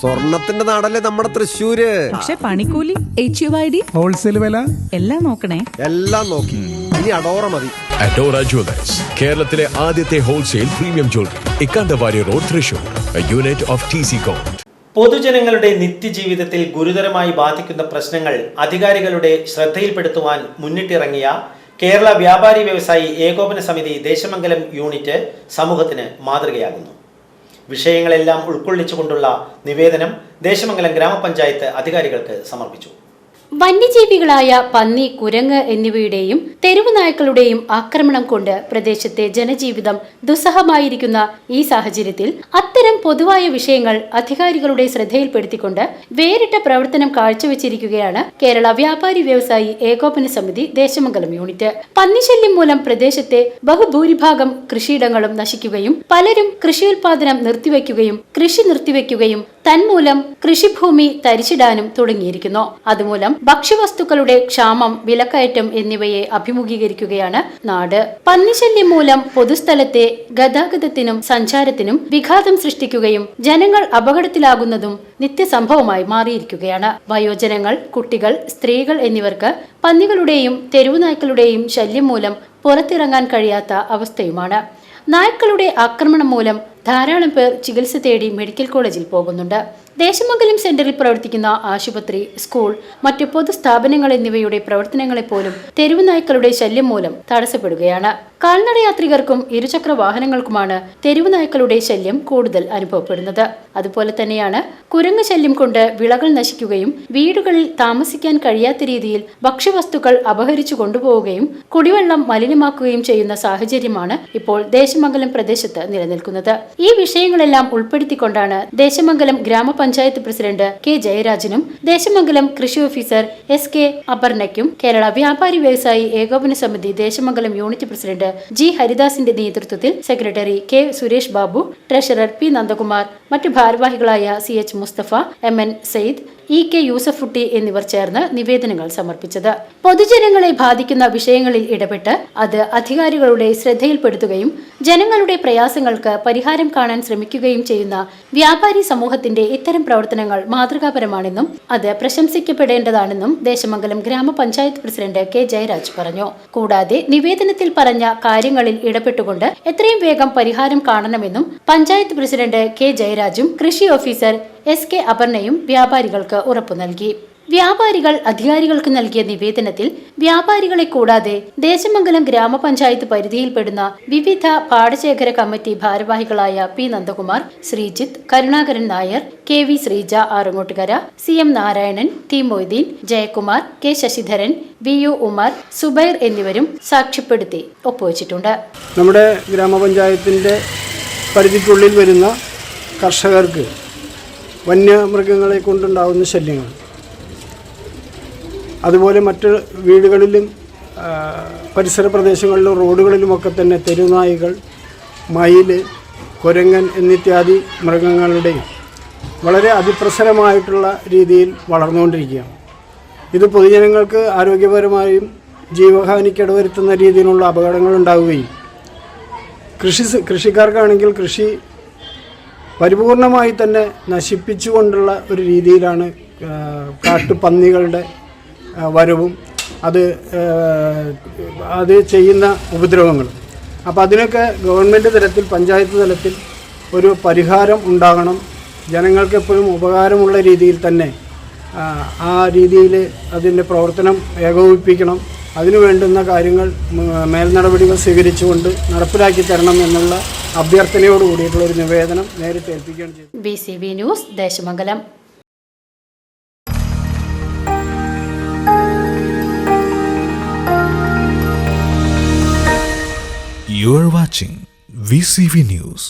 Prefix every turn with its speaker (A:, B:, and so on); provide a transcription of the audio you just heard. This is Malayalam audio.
A: സ്വർണത്തിന്റെ നാടല്ലേ നമ്മുടെ തൃശ്ശൂര്.
B: പക്ഷെ പണിക്കൂലി, HUID,
C: ഹോൾസെയിൽ വില
B: എല്ലാം നോക്കണേ.
A: എല്ലാം നോക്കി. ഇനി അഡോറ മതി.
D: അഡോറ ജ്വല്ലേഴ്സ്, കേരളത്തിലെ ആദ്യത്തെ wholesale premium jewellery, Ikkanda Warrier road, Thrissur, unit of TC-Con.
E: പൊതുജനങ്ങളുടെ നിത്യജീവിതത്തിൽ ഗുരുതരമായി ബാധിക്കുന്ന പ്രശ്നങ്ങൾ അധികാരികളുടെ ശ്രദ്ധയിൽപ്പെടുത്തുവാൻ മുന്നിട്ടിറങ്ങിയ കേരള വ്യാപാരി വ്യവസായി ഏകോപന സമിതി ദേശമംഗലം യൂണിറ്റ് സമൂഹത്തിന് മാതൃകയാകുന്നു. വിഷയങ്ങളെല്ലാം ഉൾക്കൊള്ളിച്ചുകൊണ്ടുള്ള നിവേദനം ദേശമംഗലം ഗ്രാമപഞ്ചായത്ത് അധികാരികൾക്ക് സമർപ്പിച്ചു.
F: വന്യജീവികളായ പന്നി, കുരങ്ങ് എന്നിവയുടെയും തെരുവു നായ്ക്കളുടെയും ആക്രമണം കൊണ്ട് പ്രദേശത്തെ ജനജീവിതം ദുസ്സഹമായിരിക്കുന്ന ഈ സാഹചര്യത്തിൽ അത്തരം പൊതുവായ വിഷയങ്ങൾ അധികാരികളുടെ ശ്രദ്ധയിൽപ്പെടുത്തിക്കൊണ്ട് വേറിട്ട പ്രവർത്തനം കാഴ്ചവെച്ചിരിക്കുകയാണ് കേരള വ്യാപാരി വ്യവസായി ഏകോപന സമിതി ദേശമംഗലം യൂണിറ്റ്. പന്നിശല്യം മൂലം പ്രദേശത്തെ ബഹുഭൂരിഭാഗം കൃഷിയിടങ്ങളും നശിക്കുകയും പലരും കൃഷിയുൽപാദനം നിർത്തിവെക്കുകയും കൃഷി നിർത്തിവെക്കുകയും തന്മൂലം കൃഷിഭൂമി തരിച്ചിടാനും തുടങ്ങിയിരിക്കുന്നു. അതുമൂലം ഭക്ഷ്യവസ്തുക്കളുടെ ക്ഷാമം, വിലക്കയറ്റം എന്നിവയെ അഭിമുഖീകരിക്കുകയാണ് നാട്. പന്നിശല്യം മൂലം പൊതുസ്ഥലത്തെ ഗതാഗതത്തിനും സഞ്ചാരത്തിനും വിഘാതം സൃഷ്ടിക്കുകയും ജനങ്ങൾ അപകടത്തിലാകുന്നതും നിത്യസംഭവമായി മാറിയിരിക്കുകയാണ്. വയോജനങ്ങൾ, കുട്ടികൾ, സ്ത്രീകൾ എന്നിവർക്ക് പന്നികളുടെയും തെരുവുനായ്ക്കളുടെയും ശല്യം മൂലം പുറത്തിറങ്ങാൻ കഴിയാത്ത അവസ്ഥയുമാണ്. നായ്ക്കളുടെ ആക്രമണം മൂലം ധാരാളം പേർ ചികിത്സ തേടി മെഡിക്കൽ കോളേജിൽ പോകുന്നുണ്ട്. ദേശമംഗലം സെന്ററിൽ പ്രവർത്തിക്കുന്ന ആശുപത്രി, സ്കൂൾ, മറ്റു പൊതുസ്ഥാപനങ്ങൾ എന്നിവയുടെ പ്രവർത്തനങ്ങളെപ്പോലും തെരുവുനായ്ക്കളുടെ ശല്യം മൂലം തടസ്സപ്പെടുകയാണ്. കാൽനടയാത്രികർക്കും ഇരുചക്ര വാഹനങ്ങൾക്കുമാണ് തെരുവുനായ്ക്കളുടെ ശല്യം കൂടുതൽ അനുഭവപ്പെടുന്നത്. അതുപോലെ തന്നെയാണ് കുരങ്ങ് ശല്യം കൊണ്ട് വിളകൾ നശിക്കുകയും വീടുകളിൽ താമസിക്കാൻ കഴിയാത്ത രീതിയിൽ ഭക്ഷ്യവസ്തുക്കൾ അപഹരിച്ചു കൊണ്ടുപോവുകയും കുടിവെള്ളം മലിനമാക്കുകയും ചെയ്യുന്ന സാഹചര്യമാണ് ഇപ്പോൾ ദേശമംഗലം പ്രദേശത്ത് നിലനിൽക്കുന്നത്. ഈ വിഷയങ്ങളെല്ലാം ഉൾപ്പെടുത്തിക്കൊണ്ടാണ് ദേശമംഗലം ഗ്രാമപഞ്ചായത്ത് പ്രസിഡന്റ് K. ജയരാജനും ദേശമംഗലം കൃഷി ഓഫീസർ SK അപർണയ്ക്കും കേരള വ്യാപാരി വ്യവസായി ഏകോപന സമിതി ദേശമംഗലം യൂണിറ്റ് പ്രസിഡന്റ് G. ഹരിദാസിന്റെ നേതൃത്വത്തിൽ secretary K. Suresh Babu, treasurer P. Nandakumar, മറ്റു ഭാരവാഹികളായ CH Mustafa, MN Sayyid, EK യൂസഫുട്ടി എന്നിവർ ചേർന്ന് നിവേദനങ്ങൾ സമർപ്പിച്ചത്. പൊതുജനങ്ങളെ ബാധിക്കുന്ന വിഷയങ്ങളിൽ ഇടപെട്ട് അത് അധികാരികളുടെ ശ്രദ്ധയിൽപ്പെടുത്തുകയും ജനങ്ങളുടെ പ്രയാസങ്ങൾക്ക് പരിഹാരം കാണാൻ ശ്രമിക്കുകയും ചെയ്യുന്ന വ്യാപാരി സമൂഹത്തിന്റെ ഇത്തരം പ്രവർത്തനങ്ങൾ മാതൃകാപരമാണെന്നും അത് പ്രശംസിക്കപ്പെടേണ്ടതാണെന്നും ദേശമംഗലം ഗ്രാമപഞ്ചായത്ത് പ്രസിഡന്റ് K. ജയരാജ് പറഞ്ഞു. കൂടാതെ നിവേദനത്തിൽ പറഞ്ഞ കാര്യങ്ങളിൽ ഇടപെട്ടുകൊണ്ട് എത്രയും വേഗം പരിഹാരം കാണണമെന്നും പഞ്ചായത്ത് പ്രസിഡന്റ് K. ജയരാജും കൃഷി ഓഫീസർ SK അപർണയും വ്യാപാരികൾക്ക് ഉറപ്പു നൽകി. വ്യാപാരികൾ അധികാരികൾക്ക് നൽകിയ നിവേദനത്തിൽ വ്യാപാരികളെ കൂടാതെ ദേശമംഗലം ഗ്രാമപഞ്ചായത്ത് പരിധിയിൽപ്പെടുന്ന വിവിധ പാടശേഖര കമ്മിറ്റി ഭാരവാഹികളായ P. Nandakumar, Sreejith, Karunakaran Nair, KV Sreeja Arangottukara, CM Narayanan, T. Moideen, Jayakumar, K. Sasidharan, VU Umar, Zubair എന്നിവരും സാക്ഷ്യപ്പെടുത്തി ഒപ്പുവച്ചിട്ടുണ്ട്.
C: നമ്മുടെ ഗ്രാമപഞ്ചായത്തിന്റെ പരിധിക്കുള്ളിൽ വരുന്ന കർഷകർക്ക് വന്യമൃഗങ്ങളെ കൊണ്ടുണ്ടാകുന്ന ശല്യങ്ങൾ, അതുപോലെ മറ്റ് വീടുകളിലും പരിസര പ്രദേശങ്ങളിലും റോഡുകളിലുമൊക്കെ തന്നെ തെരുവുനായ്കൾ, മയിൽ, കുരങ്ങൻ എന്നിത്യാദി മൃഗങ്ങളുടെയും വളരെ അതിപ്രസരമായിട്ടുള്ള രീതിയിൽ വളർന്നുകൊണ്ടിരിക്കുകയാണ്. ഇത് പൊതുജനങ്ങൾക്ക് ആരോഗ്യപരമായും ജീവഹാനിക്കിടവരുത്തുന്ന രീതിയിലുള്ള അപകടങ്ങൾ ഉണ്ടാവുകയും കൃഷിക്കാർക്കാണെങ്കിൽ കൃഷി പരിപൂർണമായി തന്നെ നശിപ്പിച്ചുകൊണ്ടുള്ള ഒരു രീതിയിലാണ് കാട്ടുപന്നികളുടെ വരവും അത് ചെയ്യുന്ന ഉപദ്രവങ്ങളും. അപ്പോൾ അതിനൊക്കെ ഗവൺമെൻറ് തലത്തിൽ, പഞ്ചായത്ത് തലത്തിൽ ഒരു പരിഹാരം ഉണ്ടാകണം. ജനങ്ങൾക്ക് എപ്പോഴും ഉപകാരമുള്ള രീതിയിൽ തന്നെ ആ രീതിയിൽ അതിൻ്റെ പ്രവർത്തനം ഏകോപിപ്പിക്കണം. അതിനു വേണ്ടുന്ന കാര്യങ്ങൾ മേൽനടപടികൾ സ്വീകരിച്ചുകൊണ്ട് നടപ്പിലാക്കി തരണം എന്നുള്ള അഭ്യർത്ഥനയോട് കൂടിയിട്ടുള്ള ഒരു നിവേദനം നേരിട്ട് ഏൽപ്പിക്കുകയാണ് ചെയ്തത്.
F: BCV news, Desamangalam.
G: You are watching VCV News.